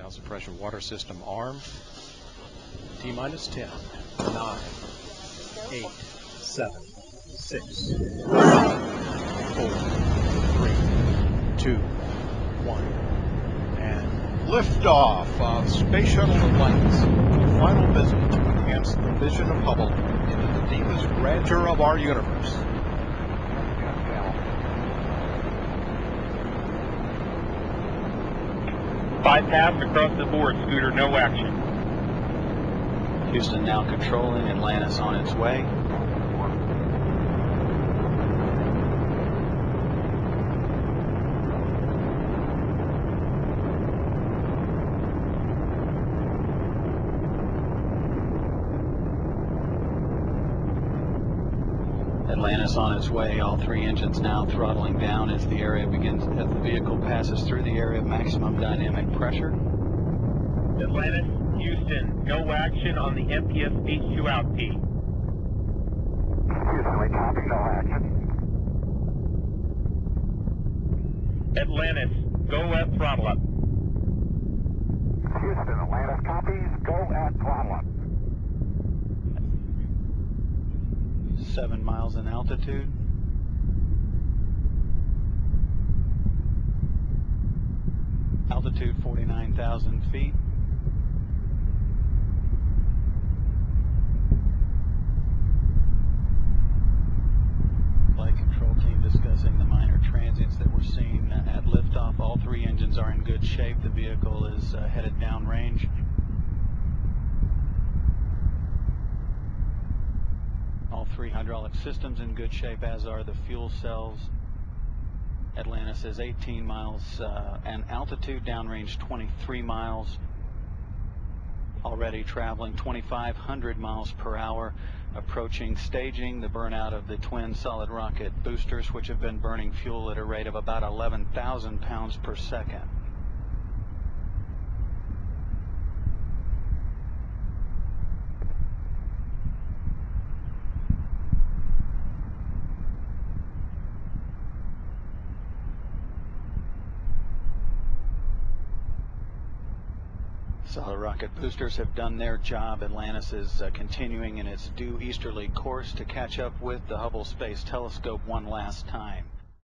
Now suppression water system armed. T-minus 10, 9, 8, 7, 6, 5, 4, 3, 2, 1, and liftoff of Space Shuttle Atlantis, the final visit to enhance the vision of Hubble into the deepest grandeur of our universe. Bypass across the board, Scooter, no action. Houston now controlling, Atlantis on its way. Atlantis on its way, all three engines now throttling down as the vehicle passes through the area of maximum dynamic pressure. Atlantis, Houston, no action on the MPS H2 out P. Houston, we copy, no action. Atlantis, go at throttle up. Houston, Atlantis copies, go at throttle up. 7 miles in altitude. Altitude 49,000 feet. Flight control team discussing the minor transients that we're seeing at liftoff. All three engines are in good shape. The vehicle is headed downrange. All three hydraulic systems in good shape, as are the fuel cells. Atlantis is 18 miles and altitude, downrange 23 miles. Already traveling 2,500 miles per hour, approaching staging, the burnout of the twin solid rocket boosters, which have been burning fuel at a rate of about 11,000 pounds per second. Solid rocket boosters have done their job. Atlantis is continuing in its due easterly course to catch up with the Hubble Space Telescope one last time.